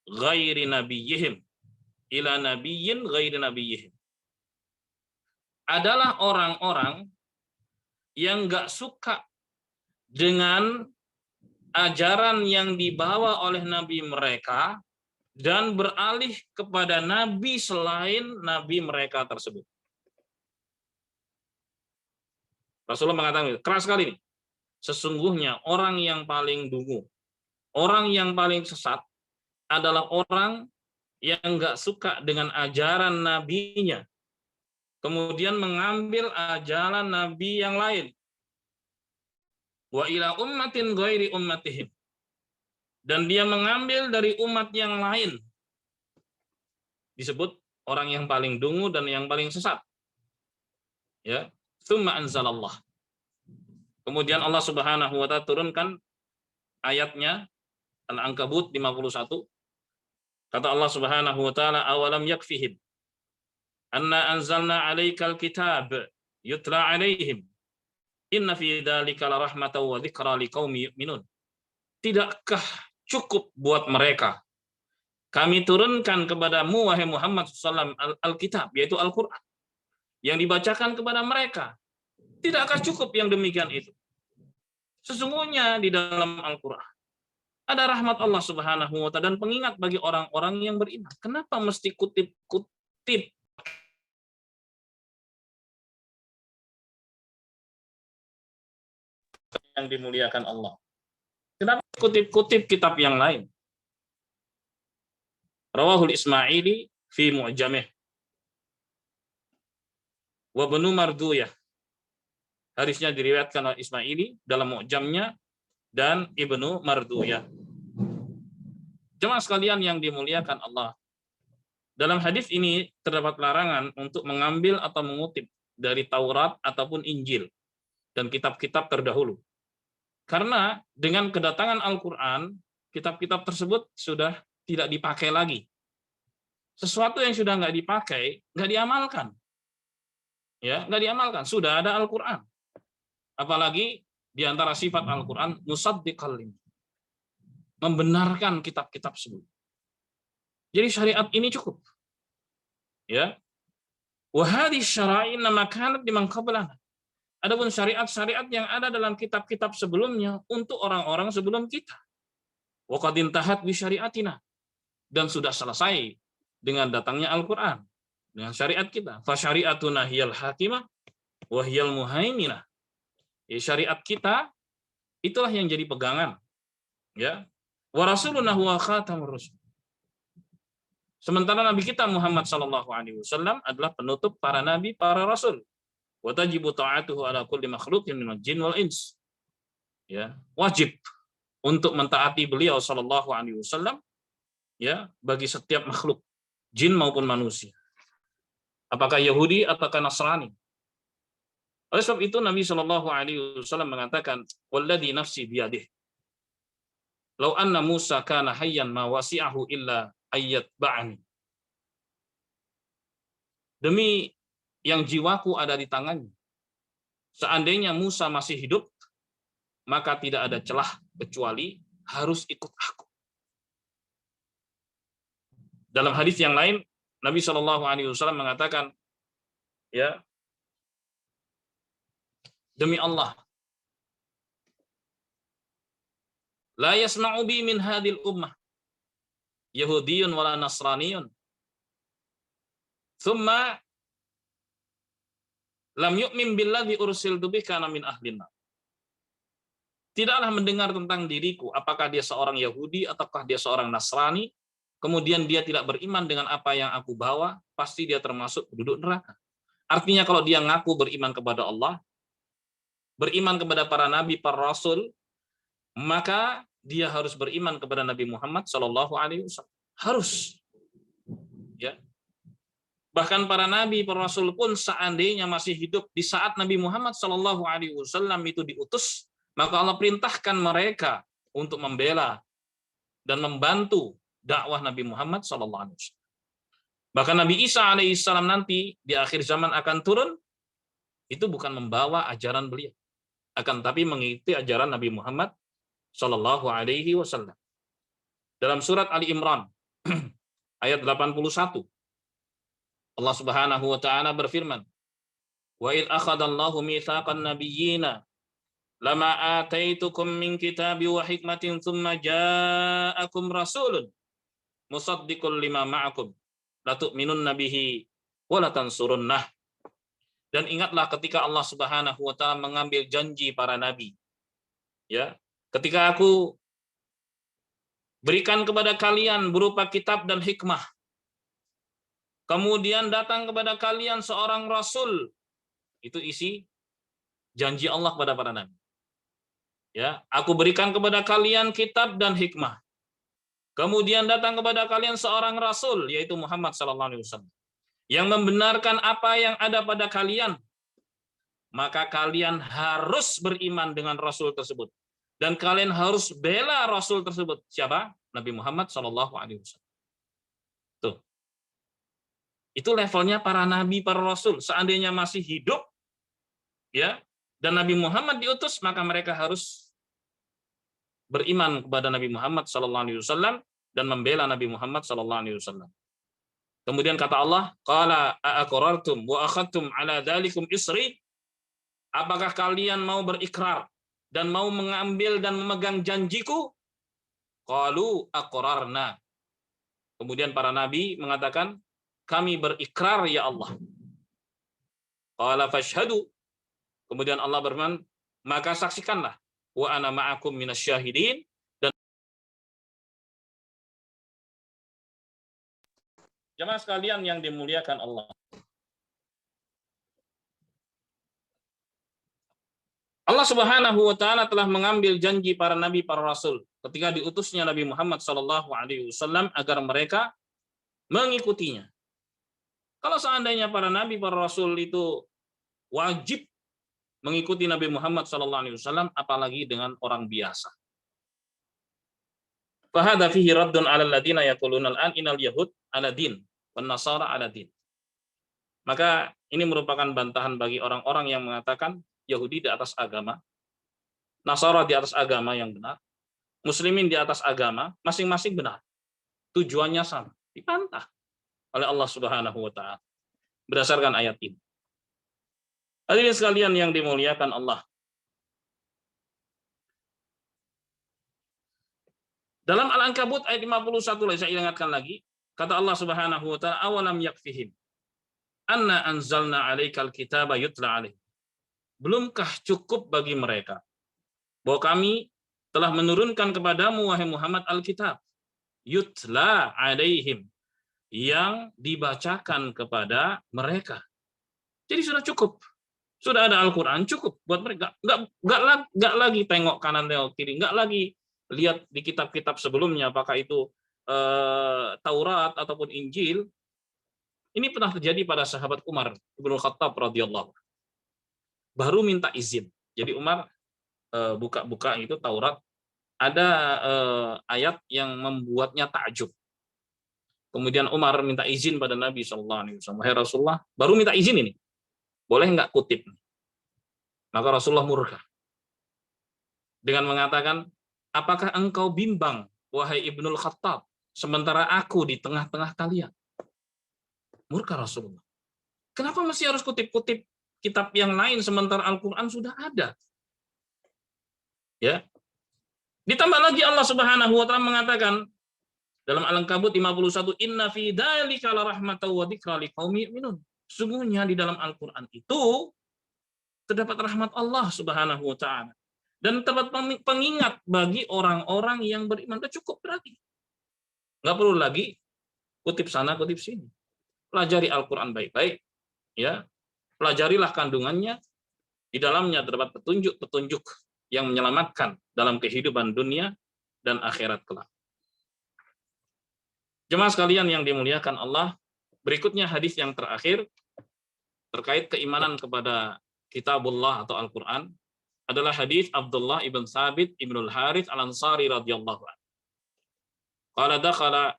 ghairi nabiyyihim, ila nabiyyin ghairi nabiyyihim, adalah orang-orang yang enggak suka dengan ajaran yang dibawa oleh nabi mereka dan beralih kepada nabi selain nabi mereka tersebut. Rasulullah mengatakan, keras sekali nih, sesungguhnya orang yang paling dungu, orang yang paling sesat adalah orang yang enggak suka dengan ajaran nabinya, kemudian mengambil ajaran nabi yang lain. Wa ila ummatin ghairi ummatihim, dan dia mengambil dari umat yang lain. Disebut orang yang paling dungu dan yang paling sesat. Ya, tsumma anzalallah. Kemudian Allah Subhanahu wa taala turunkan ayatnya Al-Ankabut 51. Kata Allah Subhanahu wa taala, awalam yakfihim anna anzalna 'alaikal kitab yutla 'alaihim inna fi dzalika larahmatan wa dzikra liqaumin yu'minun. Tidakkah cukup buat mereka kami turunkan kepadamu wahai Muhammad SAW Alkitab, yaitu Al-Qur'an, yang dibacakan kepada mereka? Tidakkah cukup yang demikian itu? Sesungguhnya di dalam Al-Qur'an ada rahmat Allah Subhanahu wa taala dan pengingat bagi orang-orang yang beriman. Kenapa mesti kutip-kutip yang dimuliakan Allah? Kenapa kutip-kutip kitab yang lain? Rawahul Ismaili fi Mu'jamih wa Ibnu Marduyah. Hadisnya diriwayatkan oleh Ismaili dalam Mu'jamnya dan Ibnu Marduyah. Jemaah sekalian yang dimuliakan Allah. Dalam hadis ini terdapat larangan untuk mengambil atau mengutip dari Taurat ataupun Injil dan kitab-kitab terdahulu. Karena dengan kedatangan Al-Quran, kitab-kitab tersebut sudah tidak dipakai lagi. Sesuatu yang sudah nggak dipakai, nggak diamalkan. Ya, nggak diamalkan. Sudah ada Al-Quran. Apalagi di antara sifat Al-Quran, musaddiqal lima, membenarkan kitab-kitab sebelum. Jadi syariat ini cukup. Ya. Wa hadhihi syara'in ma kanat liman qablana. Adapun syariat-syariat yang ada dalam kitab-kitab sebelumnya untuk orang-orang sebelum kita. Wa qad intahat bi syariatina, dan sudah selesai dengan datangnya Al-Qur'an, dengan syariat kita. Fa syari'atuna hiyal hakimah wa hiyal muhaiminah. Ya, syariat kita itulah yang jadi pegangan. Ya. Wa rasuluna huwa khatamur rusul. Sementara Nabi kita Muhammad sallallahu alaihi wasallam adalah penutup para nabi, para rasul. Wa tajibu ta'atuhu ala kulli makhluqin minal jin wal ins. Ya, wajib untuk mentaati beliau sallallahu alaihi wasallam ya bagi setiap makhluk, jin maupun manusia. Apakah Yahudi ataukah Nasrani. Oleh sebab itu Nabi sallallahu alaihi wasallam mengatakan, "Walladzi nafsi biyadihi. Lau anna Musa kana hayyan ma wasi'ahu illa ayat ba'ani." Demi yang jiwaku ada di tangannya, seandainya Musa masih hidup, maka tidak ada celah kecuali harus ikut aku. Dalam hadis yang lain, Nabi Shallallahu Alaihi Wasallam mengatakan, ya, demi Allah, la yasma'u bi min hadil ummah Yahudiyun wala Nasraniyun thumma lam yu'min billadzi ursiltu bihi kana min ahlin nar. Tidaklah mendengar tentang diriku apakah dia seorang Yahudi ataukah dia seorang Nasrani, kemudian dia tidak beriman dengan apa yang aku bawa, pasti dia termasuk penduduk neraka. Artinya kalau dia ngaku beriman kepada Allah, beriman kepada para nabi, para rasul, maka dia harus beriman kepada Nabi Muhammad Shallallahu Alaihi Wasallam. Harus, ya. Bahkan para nabi, para rasul pun seandainya masih hidup di saat Nabi Muhammad Shallallahu Alaihi Wasallam itu diutus, maka Allah perintahkan mereka untuk membela dan membantu dakwah Nabi Muhammad Shallallahu Alaihi Wasallam. Bahkan Nabi Isa alaihissalam nanti di akhir zaman akan turun, itu bukan membawa ajaran beliau, akan tapi mengikuti ajaran Nabi Muhammad Shallallahu Alaihi Wasallam. Dalam surat Ali Imran ayat 81, Allah Subhanahu Wa Taala berfirman, Wa id akhadallahu mitsaqan nabiyyina lama ataitukum min kitabi wa hikmatin thumma ja'akum rasulun musaddiqul lima ma'akum la tu'minun nabihi wa la tansurunnah. Dan ingatlah ketika Allah Subhanahu wa taala mengambil janji para nabi. Ya, ketika aku berikan kepada kalian berupa kitab dan hikmah. Kemudian datang kepada kalian seorang rasul. Itu isi janji Allah kepada para nabi. Ya, aku berikan kepada kalian kitab dan hikmah. Kemudian datang kepada kalian seorang rasul, yaitu Muhammad sallallahu alaihi wasallam, yang membenarkan apa yang ada pada kalian. Maka kalian harus beriman dengan rasul tersebut, dan kalian harus bela rasul tersebut. Siapa? Nabi Muhammad sallallahu alaihi wasallam. Tuh. Itu levelnya para nabi, para rasul. Seandainya masih hidup, ya, dan Nabi Muhammad diutus, maka mereka harus beriman kepada Nabi Muhammad sallallahu alaihi wasallam dan membela Nabi Muhammad sallallahu alaihi wasallam. Kemudian kata Allah, qala aqarartum wa akhadtum ala dzalikum isri? Apakah kalian mau berikrar dan mau mengambil dan memegang janjiku? Qalu aqrarna. Kemudian para nabi mengatakan, kami berikrar ya Allah. Qala fashhadu. Kemudian Allah berfirman, maka saksikanlah, wa ana ma'akum minasyahidin, Jemaah sekalian yang dimuliakan Allah. Allah Subhanahu wa taala telah mengambil janji para nabi, para rasul ketika diutusnya Nabi Muhammad sallallahu alaihi wasallam agar mereka mengikutinya. Kalau seandainya para nabi, para rasul itu wajib mengikuti Nabi Muhammad sallallahu alaihi wasallam, apalagi dengan orang biasa. Fa hadza fihi raddun 'alal ladina yaquluna al-an innal yahud 'ala din wan nasara 'ala din. Maka ini merupakan bantahan bagi orang-orang yang mengatakan Yahudi di atas agama, Nasara di atas agama yang benar, Muslimin di atas agama, masing-masing benar. Tujuannya sama, dibantah oleh Allah Subhanahu wa taala berdasarkan ayat ini. Hadirin sekalian yang dimuliakan Allah. Dalam Al-Ankabut ayat 51, saya ingatkan lagi, kata Allah Subhanahu wa taala, awalam yakfihim anna anzalna 'alaikal kitaba yutla 'alaihim. Belumkah cukup bagi mereka bahwa kami telah menurunkan kepadamu wahai Muhammad Alkitab yutla 'alaihim, yang dibacakan kepada mereka. Jadi sudah cukup. Sudah ada Al-Qur'an, cukup buat mereka. Enggak lagi tengok kanan tengok kiri, enggak lagi lihat di kitab-kitab sebelumnya apakah itu Taurat ataupun Injil. Ini pernah terjadi pada sahabat Umar Ibnu Khattab radhiyallahu. Baru minta izin. Jadi Umar buka-buka itu Taurat, ada ayat yang membuatnya takjub. Kemudian Umar minta izin pada Nabi SAW. Hai Rasulullah, baru minta izin ini. Boleh nggak kutip? Maka Rasulullah murka. Dengan mengatakan, apakah engkau bimbang, wahai Ibnul Khattab, sementara aku di tengah-tengah kalian? Murka Rasulullah. Kenapa masih harus kutip-kutip kitab yang lain sementara Al-Quran sudah ada? Ya. Ditambah lagi Allah Subhanahu wa taala mengatakan dalam Al-Ankabut 51, inna fi dzalika larahmatan wa dzikra liqaumin yu'minun. Sungguhnya di dalam Al-Quran itu terdapat rahmat Allah Subhanahu wa taala dan terdapat pengingat bagi orang-orang yang beriman. Itu cukup berarti. Enggak perlu lagi kutip sana kutip sini. Pelajari Al-Quran baik-baik, ya. Pelajarilah kandungannya, di dalamnya terdapat petunjuk-petunjuk yang menyelamatkan dalam kehidupan dunia dan akhirat kelak. Jemaah sekalian yang dimuliakan Allah, berikutnya hadis yang terakhir terkait keimanan kepada Kitabullah atau Al-Quran adalah hadis Abdullah ibn Thabit ibnul Harith al-Ansari radhiyallahu anhu. Qala dakhala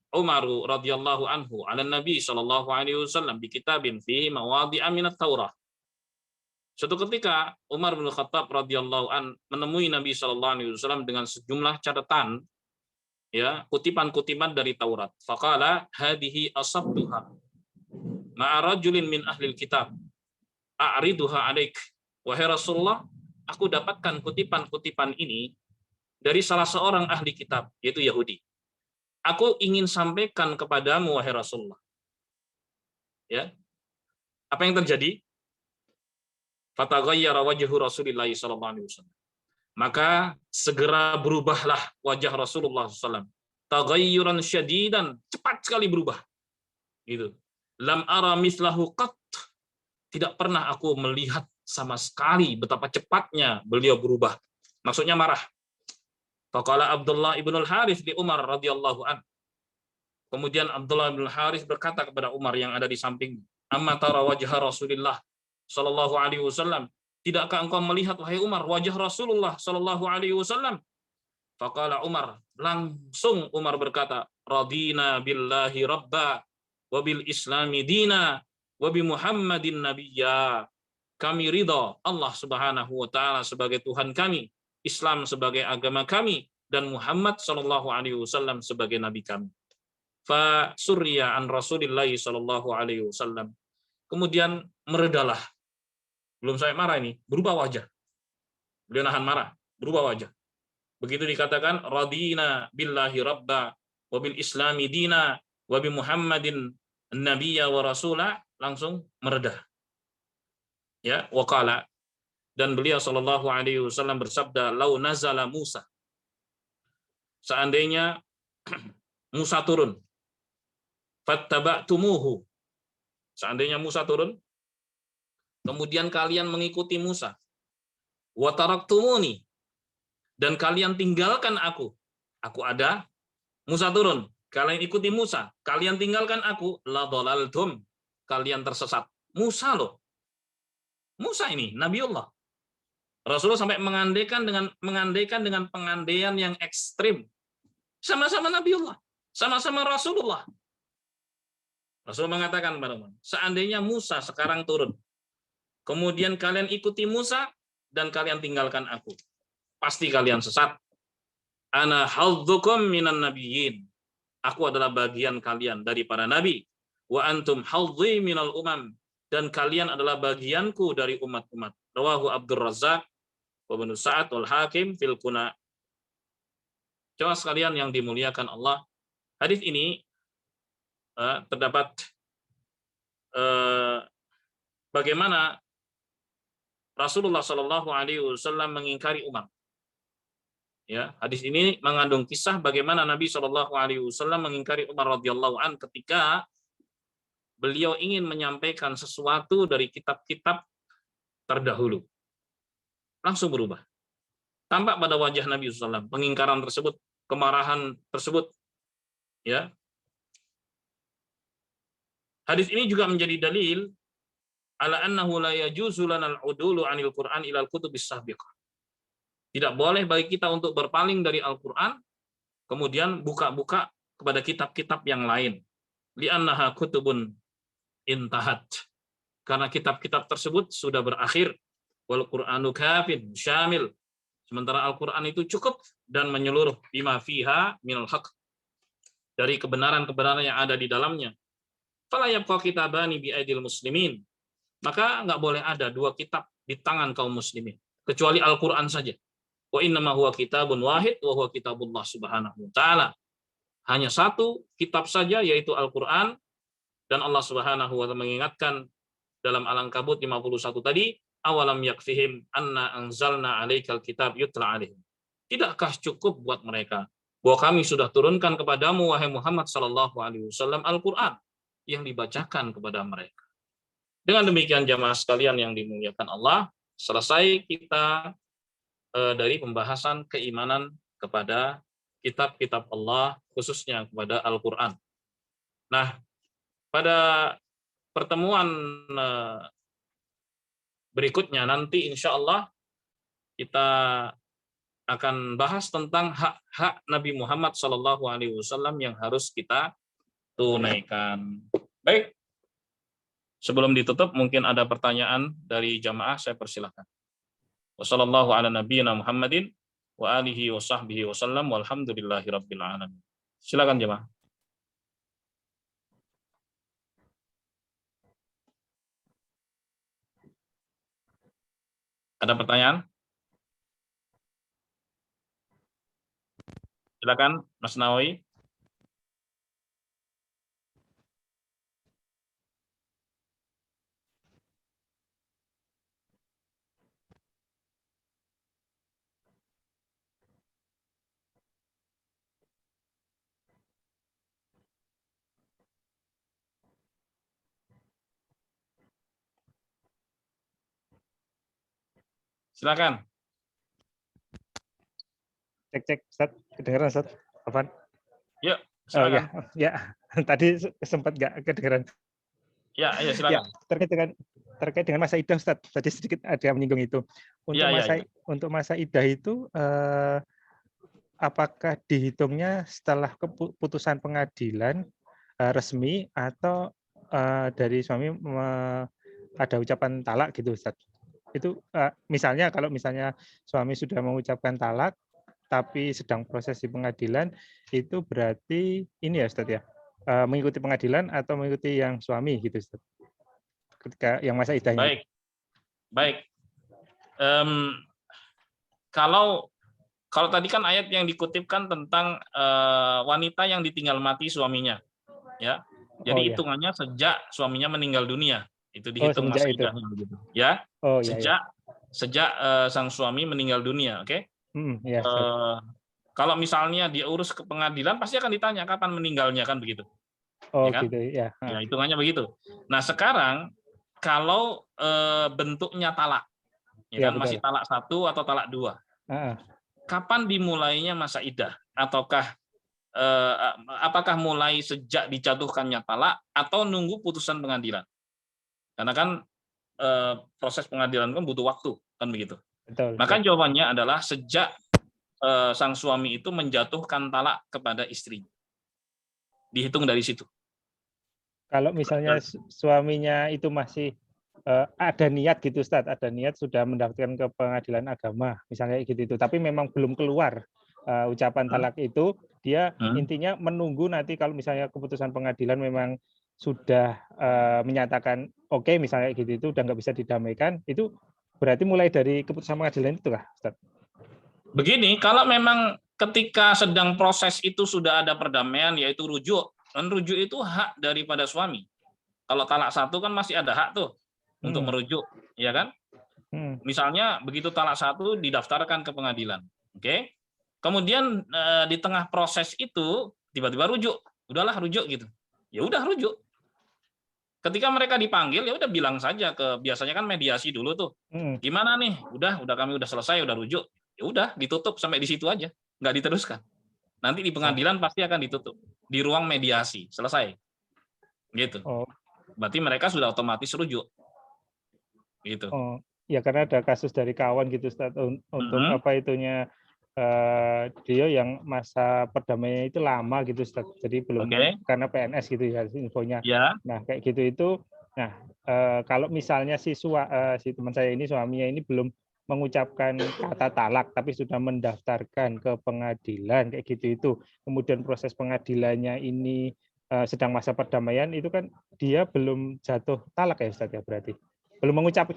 Umar radhiyallahu anhu ala Nabi sallallahu alaihi wasallam bi kitabin fihi mawadhi'a min at-Taurah. Suatu ketika Umar bin Khattab radhiyallahu an menemui Nabi sallallahu alaihi wasallam dengan sejumlah catatan, ya, kutipan-kutipan dari Taurat. Faqala hadhihi asabtuha ma'a rajulin min ahli kitab a'riduha 'alaik. Wahai Rasulullah, aku dapatkan kutipan-kutipan ini dari salah seorang ahli kitab, yaitu Yahudi. Aku ingin sampaikan kepadamu wahai Rasulullah. Ya. Apa yang terjadi? Fataghayyara wajhu Rasulillah sallallahu alaihi wasallam. Maka segera berubahlah wajah Rasulullah SAW. Taghayyuran syadidan, cepat sekali berubah. Gitu. Lam ara mislahu qat. Tidak pernah aku melihat sama sekali betapa cepatnya beliau berubah. Maksudnya marah. Faqala Abdullah ibnul Harith di Umar radhiyallahu an. Kemudian Abdullah ibnul Harith berkata kepada Umar yang ada di samping, "Amma tara wajha Rasulillah sallallahu alaihi wasallam? Tidakkah engkau melihat wahai Umar wajah Rasulullah sallallahu alaihi wasallam?" Faqala Umar, langsung Umar berkata, "Radina billahi rabba wa bil islami dina wa bi Muhammadin nabiyya." Kami ridha Allah Subhanahu wa taala sebagai Tuhan kami, Islam sebagai agama kami, dan Muhammad sallallahu alaihi wasallam sebagai nabi kami. Fa surya an Rasulillah sallallahu alaihi wasallam. Kemudian meredalah. Belum saya marah ini, berubah wajah. Beliau nahan marah, berubah wajah. Begitu dikatakan radina billahi rabba wa bil islami dina wa bi Muhammadin nabiyya wa rasula, langsung meredah. Ya, waqala, dan beliau sallallahu alaihi wasallam bersabda, lau nazala Musa, seandainya Musa turun, fattaba'tumuhu. Seandainya Musa turun, kemudian kalian mengikuti Musa. Wa taraktumuni, dan kalian tinggalkan aku. Aku ada, Musa turun, kalian ikuti Musa, kalian tinggalkan aku, la dhalaltum, kalian tersesat. Musa loh. Musa ini Nabiullah. Rasulullah sampai mengandaikan dengan pengandaian yang ekstrim. Sama-sama Nabiullah, sama-sama Rasulullah. Rasul mengatakan kepada mereka, seandainya Musa sekarang turun, kemudian kalian ikuti Musa dan kalian tinggalkan aku, pasti kalian sesat. Ana hadzukum minan nabiyyin. Aku adalah bagian kalian dari para nabi. Wa antum hadzi minal umam. Dan kalian adalah bagianku dari umat-umat. Rawahu Abdur Razzaq wa Ibnu Sa'ad wal Hakim fil Kuna. Jemaah sekalian yang dimuliakan Allah, hadis ini terdapat bagaimana Rasulullah Shallallahu Alaihi Wasallam mengingkari Umar. Ya, hadis ini mengandung kisah bagaimana Nabi Shallallahu Alaihi Wasallam mengingkari Umar radhiyallahu an ketika beliau ingin menyampaikan sesuatu dari kitab-kitab terdahulu. Langsung berubah. Tampak pada wajah Nabi SAW pengingkaran tersebut, kemarahan tersebut. Ya. Hadis ini juga menjadi dalil ala annahu la yajuzu lanal udulu anil Qur'an ilal kutubis sabiqah. Tidak boleh bagi kita untuk berpaling dari Al-Qur'an kemudian buka-buka kepada kitab-kitab yang lain. Li'annaha kutubun intahat. Karena kitab-kitab tersebut sudah berakhir. Wal Qur'anu kafin syamil. Sementara Al-Qur'an itu cukup dan menyeluruh bima fiha minal haq. Dari kebenaran-kebenaran yang ada di dalamnya. Fala yabqa kitabani bi aidil muslimin. Maka enggak boleh ada dua kitab di tangan kaum muslimin kecuali Al-Qur'an saja. Wa innama huwa kitabun wahid wa huwa kitabullah subhanahu wa ta'ala. Hanya satu kitab saja yaitu Al-Qur'an, dan Allah Subhanahu wa ta'ala mengingatkan dalam Al-Ankabut 51 tadi, awalam yakfihim anna anzalna 'alaikal kitab yutla 'alaihim. Tidakkah cukup buat mereka bahwa kami sudah turunkan kepadamu wahai Muhammad sallallahu alaihi wasallam Al-Qur'an yang dibacakan kepada mereka. Dengan demikian jamaah sekalian yang dimuliakan Allah, selesai kita dari pembahasan keimanan kepada kitab-kitab Allah, khususnya kepada Al-Quran. Nah, pada pertemuan berikutnya nanti insya Allah kita akan bahas tentang hak-hak Nabi Muhammad SAW yang harus kita tunaikan. Baik, sebelum ditutup mungkin ada pertanyaan dari jamaah, saya persilahkan. Wassallallahu ala nabiyyina Muhammadin wa alihi wa sahbihi wasallam walhamdulillahi rabbil alamin. Silakan jemaah. Ada pertanyaan? Silakan Mas Nawawi. Silakan. Cek, Ustaz. Kedengaran, Ustaz? Afan? Yuk, silakan. Oh, ya. Tadi sempat nggak kedengaran. Ya, silakan. Ya, terkait dengan masa idah, Ustaz. Tadi sedikit ada yang menyinggung itu. Untuk masa idah itu, apakah dihitungnya setelah keputusan pengadilan resmi atau dari suami ada ucapan talak gitu, Ustaz? Itu misalnya kalau suami sudah mengucapkan talak tapi sedang proses di pengadilan, itu berarti ini ya Ustaz ya, mengikuti pengadilan atau mengikuti yang suami gitu Ustaz, ketika yang masa idahnya. Baik. Kalau tadi kan ayat yang dikutipkan tentang wanita yang ditinggal mati suaminya, ya. Jadi hitungannya sejak suaminya meninggal dunia. Itu dihitung masa idahnya begitu, ya. Sejak sang suami meninggal dunia, oke? Kalau misalnya dia urus ke pengadilan, pasti akan ditanya kapan meninggalnya, kan begitu. Oh ya kan? gitu ya. Ya hitungannya begitu. Nah sekarang kalau bentuknya talak, ya Ya kan masih betul. talak 1 atau talak 2, Heeh. kapan dimulainya masa iddah? Ataukah apakah mulai sejak dijatuhkannya talak atau nunggu putusan pengadilan? Karena kan proses pengadilan kan butuh waktu, kan begitu. Betul. Maka Ya. jawabannya adalah sejak sang suami itu menjatuhkan talak kepada istrinya. Dihitung dari situ. Kalau misalnya suaminya itu masih ada niat gitu Ustadz, ada niat sudah mendaftarkan ke pengadilan agama, misalnya gitu itu, tapi memang belum keluar ucapan Hmm? talak itu, dia Hmm? intinya menunggu nanti kalau misalnya keputusan pengadilan memang sudah menyatakan oke, misalnya gitu itu udah nggak bisa didamaikan, itu berarti mulai dari keputusan pengadilan itu lah, Ustadz. Begini, kalau memang ketika sedang proses itu sudah ada perdamaian, yaitu rujuk, dan rujuk itu hak daripada suami. Kalau talak 1 kan masih ada hak tuh untuk merujuk, ya kan? Misalnya begitu talak 1 didaftarkan ke pengadilan, oke? Kemudian di tengah proses itu tiba-tiba rujuk, udahlah rujuk gitu. Ya udah rujuk. Ketika mereka dipanggil ya udah bilang saja biasanya kan mediasi dulu tuh. Gimana nih? Udah kami udah selesai, udah rujuk. Ya udah ditutup sampai di situ aja, nggak diteruskan. Nanti di pengadilan pasti akan ditutup di ruang mediasi, selesai. Gitu. Oh, Berarti mereka sudah otomatis rujuk. Gitu. oh, ya karena ada kasus dari kawan gitu Ustaz, untuk apa itunya dia yang masa perdamaiannya itu lama gitu Ustaz. Jadi belum karena PNS gitu ya infonya. Ya. Nah, kayak gitu itu. Nah, kalau misalnya si teman saya ini suaminya ini belum mengucapkan kata talak tapi sudah mendaftarkan ke pengadilan kayak gitu itu. Kemudian proses pengadilannya ini sedang masa perdamaian itu kan dia belum jatuh talak ya Ustaz ya berarti. Dia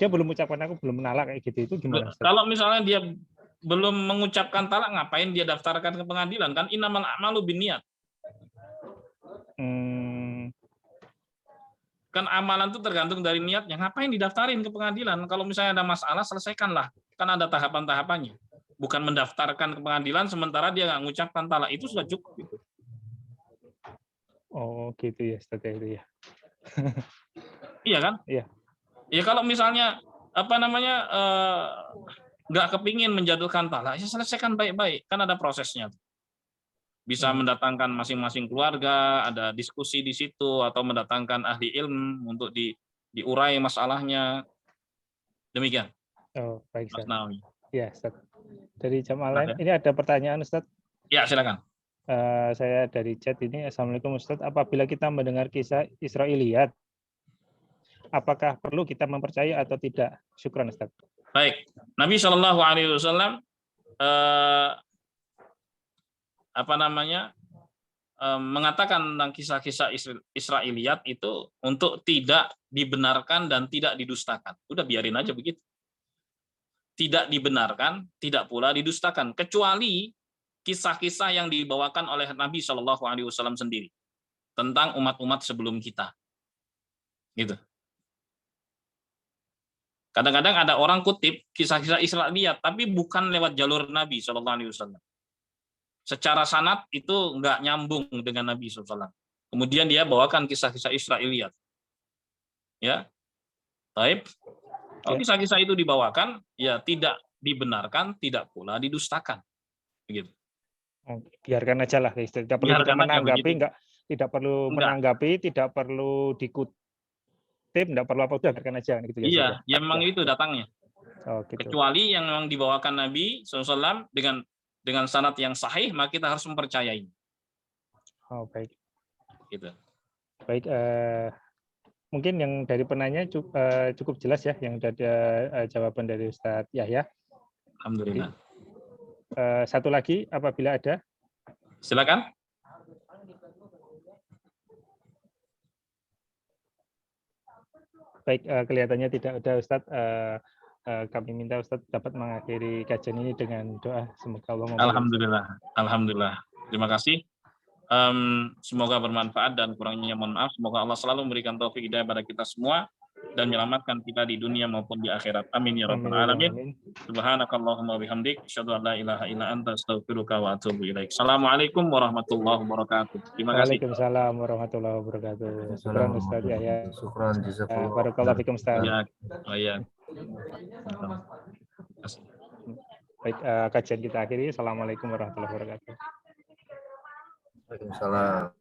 belum mengucapkan aku belum menalak kayak gitu itu gimana Ustaz? Kalau misalnya dia belum mengucapkan talak, ngapain dia daftarkan ke pengadilan? Kan innamal a'malu binniyat. Kan amalan itu tergantung dari niatnya. Ngapain didaftarin ke pengadilan? Kalau misalnya ada masalah, selesaikanlah. Kan ada tahapan-tahapannya. Bukan mendaftarkan ke pengadilan sementara dia nggak mengucapkan talak. Itu sudah cukup. Gitu. Oh gitu ya Ustaz ya itu ya. Iya kan? Iya. Ya kalau misalnya nggak kepingin menjatuhkan talak, ya selesaikan baik-baik. Kan ada prosesnya. Bisa mendatangkan masing-masing keluarga, ada diskusi di situ, atau mendatangkan ahli ilmu untuk diurai masalahnya. Demikian. Oh baik Mas Ustaz. Nawawi. Ya Ustaz. Dari jamaah lain, ini ada pertanyaan Ustaz. Ya silakan. Saya dari chat ini, Assalamualaikum Ustaz. Apabila kita mendengar kisah Israiliyat, apakah perlu kita mempercayai atau tidak? Syukran Ustaz. Baik, Nabi Shallallahu Alaihi Wasallam mengatakan tentang kisah-kisah Israiliyat itu untuk tidak dibenarkan dan tidak didustakan. Udah biarin aja begitu. Tidak dibenarkan, tidak pula didustakan, kecuali kisah-kisah yang dibawakan oleh Nabi Shallallahu Alaihi Wasallam sendiri tentang umat-umat sebelum kita. Gitu. Kadang-kadang ada orang kutip kisah-kisah Israiliyat, tapi bukan lewat jalur Nabi Shallallahu Alaihi Wasallam. Secara sanad itu nggak nyambung dengan Nabi SAW. Kemudian dia bawakan kisah-kisah Israiliyat. Ya, baik. Kalau kisah-kisah itu dibawakan, ya tidak dibenarkan, tidak pula didustakan. Begitu. Biarkan aja lah, tidak perlu kita menanggapi, tidak perlu menanggapi, tidak perlu dikutip, tidak perlu apa, udah biarkan aja gitu ya. Iya, ya memang itu datangnya. Oh, gitu. Kecuali yang memang dibawakan Nabi SAW dengan sanad yang sahih, maka kita harus mempercayai. Oh baik. Gitu. Baik. Mungkin yang dari penanya cukup jelas ya, yang ada jawaban dari Ustadz Yahya. Alhamdulillah. Satu lagi apabila ada. Silakan. Baik, kelihatannya tidak ada Ustadz. Kami minta Ustadz dapat mengakhiri kajian ini dengan doa. Semoga Allah memberkati. Alhamdulillah. Alhamdulillah. Terima kasih. Semoga bermanfaat dan kurangnya mohon maaf. Semoga Allah selalu memberikan taufik hidayah pada kita semua. dan menyelamatkan kita di dunia maupun di akhirat. Amin ya rabbal Amin ya alamin. amin. Subhanakallahumma bihamdik, asyhadu an la ilaha illa anta, astaghfiruka wa atubu ilaik. Assalamualaikum warahmatullahi wabarakatuh. Terima kasih. Waalaikumsalam warahmatullahi wabarakatuh. Syukran Ustaz Yahya. Syukran, jazakallah. Barakallahu fikum Ustaz. Ya, ya. Terima kasih. Baik, kajian kita akhiri. Assalamualaikum warahmatullahi wabarakatuh. Waalaikumsalam.